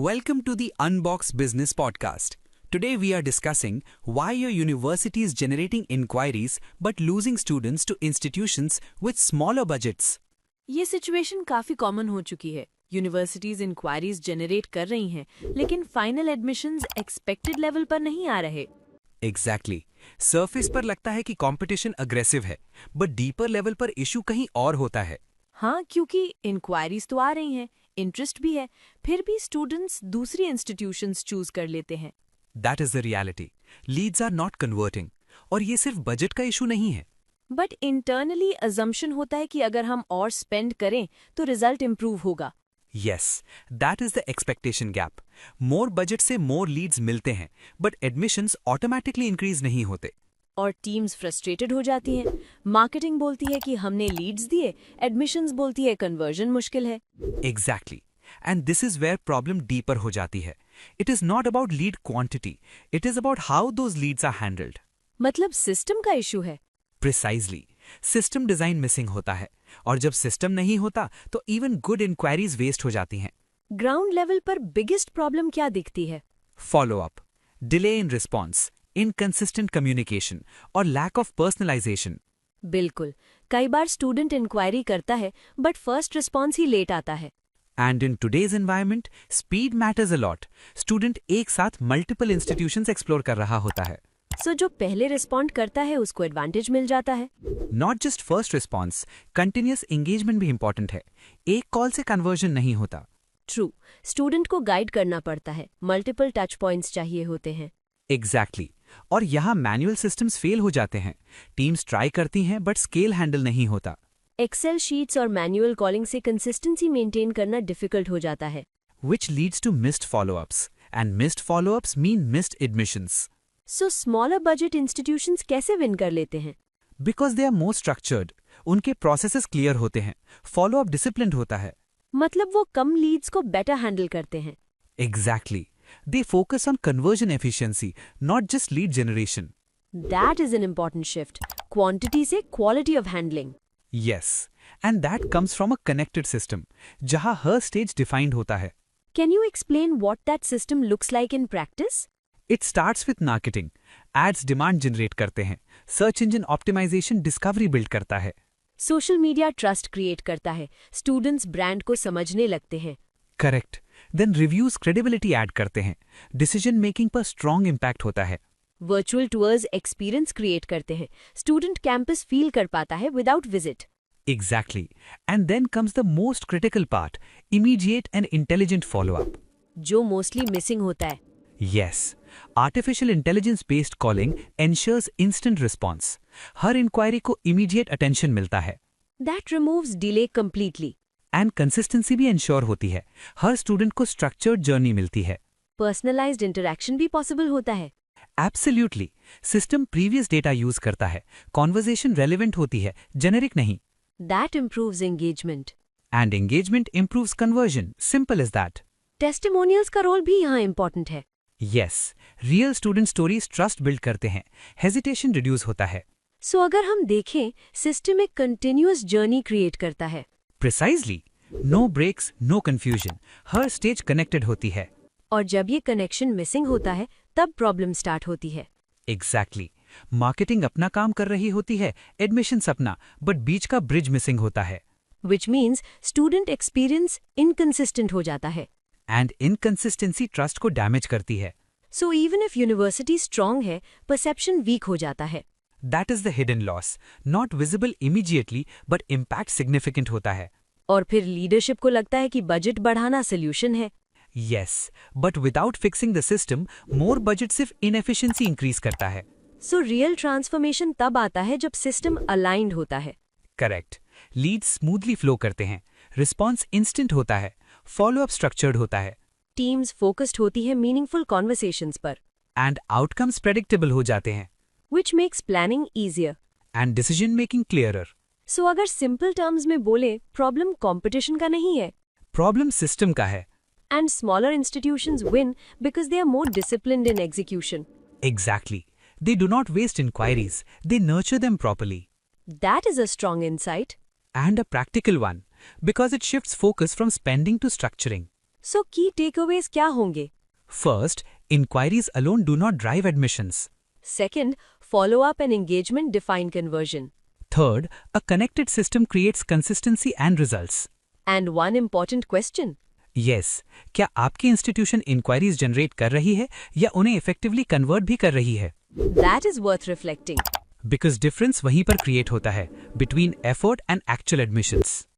Welcome to the Unbox Business Podcast. Today we are discussing why your university is generating inquiries but losing students to institutions with smaller budgets. ये situation काफी common हो चुकी है। Universities inquiries generate कर रही हैं, लेकिन final admissions expected level पर नहीं आ रहे। Exactly. सरफेस पर लगता है कि कंपटीशन अग्रेसिव है, बट डीपर लेवल पर इशू कहीं और होता है। हाँ, क्योंकि इंक्वायरीज तो आ रही हैं, इंटरेस्ट भी है, फिर भी स्टूडेंट्स दूसरी इंस्टीट्यूशंस चूज कर लेते हैं। That is the reality. Leads are not converting. और ये सिर्फ बजट का इशू नहीं है। बट इंटरनली अजम्पशन होता है कि अगर हम और स्पेंड करें तो रिजल्ट इम्प्रूव होगा। Yes, that is the expectation gap. More budget से more leads मिलते हैं, but admissions automatically increase नहीं होते। और टीम्स फ्रस्ट्रेटेड हो जाती हैं। मार्केटिंग बोलती है कि हमने लीड्स दिए, एडमिशन्स बोलती है कन्वर्जन मुश्किल है। Exactly. And this is where problem deeper हो जाती है. It is not about lead quantity. It is about how those leads are handled. मतलब सिस्टम का इशू है। Precisely. System design missing होता है. और जब सिस्टम नहीं होता तो even good inquiries waste हो जाती हैं. ग्राउंड लेवल पर बिगेस्ट प्रॉब्लम क्या दिखती है? Follow-up, delay in response, inconsistent communication और lack of personalization. बिल्कुल, कई बार स्टूडेंट इंक्वायरी करता है बट फर्स्ट रिस्पॉन्स ही लेट आता है। And in today's environment, speed matters a lot. Student एक साथ multiple institutions explore कर रहा होता है. सो जो पहले रिस्पॉन्ड करता है उसको एडवांटेज मिल जाता है। Not just first response, continuous engagement भी important है. एक कॉल से conversion नहीं होता. ट्रू, स्टूडेंट को गाइड करना पड़ता है, मल्टीपल टच पॉइंट्स चाहिए होते हैं। Exactly. और यहाँ मैनुअल सिस्टम्स फेल हो जाते हैं. टीम्स ट्राई करती हैं बट स्केल हैंडल नहीं होता. एक्सेल शीट्स और मैनुअल कॉलिंग से कंसिस्टेंसी मेंटेन करना डिफिकल्ट हो जाता है। Which leads to missed follow-ups. And missed follow-ups mean missed admissions. So smaller budget institutions कैसे विन कर लेते हैं? Because they are more structured. उनके प्रोसेसेस क्लियर होते हैं. फॉलोअप डिसिप्लिन्ड होता है. मतलब वो कम लीड्स को बेटर हैंडल करते हैं। Exactly. They focus on conversion efficiency, not just lead generation. That is an important shift, quantity से quality of handling. Yes. And that comes from a connected system, जहाँ हर stage defined होता है. Can you explain what that system looks like in practice? It starts with marketing. Ads demand generate करते हैं. Search engine optimization discovery build करता है. Social media trust create करता है, students brand को समझने लगते हैं। Correct. Then reviews credibility add करते हैं. Decision making पर strong impact होता है. वर्चुअल टूर्स एक्सपीरियंस क्रिएट करते हैं, स्टूडेंट कैंपस फील कर पाता है without visit. Exactly. And then comes the most critical part, immediate and intelligent follow-up. जो मोस्टली मिसिंग होता है। Yes. Artificial intelligence-based calling ensures instant response. हर इंक्वायरी को immediate attention मिलता है. That removes delay completely. And consistency भी ensure होती है. हर student को structured journey मिलती है. पर्सनलाइज्ड इंटरैक्शन भी पॉसिबल होता है। Absolutely. System previous data use करता है. Conversation relevant होती है, generic नहीं. That improves engagement. And engagement improves conversion. Simple as that. Testimonials का रोल भी यहाँ इम्पोर्टेंट है। Yes. Real student stories trust build करते हैं. Hesitation reduce होता है. सो अगर हम देखें, सिस्टम एक कंटिन्यूअस जर्नी क्रिएट करता है। Precisely. No breaks, no confusion. हर stage connected होती है. और जब ये कनेक्शन मिसिंग होता है तब प्रॉब्लम स्टार्ट होती है। Exactly. Marketing अपना काम कर रही होती है, admissions अपना, but बीच का bridge missing होता है. Which means student experience inconsistent हो जाता है। And inconsistency trust को damage करती है. So even if university strong है, परसेप्शन वीक हो जाता है। That is the hidden loss. Not visible immediately, but impact significant होता है. और फिर लीडरशिप को लगता है कि बजट बढ़ाना सोल्यूशन है। Yes, but without fixing the system, more budget सिर्फ inefficiency increase करता है. सो रियल ट्रांसफॉर्मेशन तब आता है जब सिस्टम अलाइंड होता है। Correct. Leads smoothly flow करते हैं. Response instant होता है. Follow-up structured होता है. टीम्स फोकस्ड होती है मीनिंगफुल कॉन्वर्सेशंस पर, And outcomes predictable हो जाते हैं. Which makes planning easier. And decision making clearer. सो अगर सिंपल टर्म्स में बोले, प्रॉब्लम कंपटीशन का नहीं है। Problem system का है. And smaller institutions win because they are more disciplined in execution. Exactly. They do not waste inquiries. They nurture them properly. That is a strong insight. And a practical one, because it shifts focus from spending to structuring. सो की takeaways क्या होंगे? First, inquiries alone do not drive admissions. Second, follow-up and engagement define conversion. Third, a connected system creates consistency and results. And one important question. Yes, क्या आपकी institution inquiries generate कर रही है या उन्हें इफेक्टिवली कन्वर्ट भी कर रही है? That is worth reflecting. Because difference वहीं पर क्रिएट होता है between effort and actual admissions.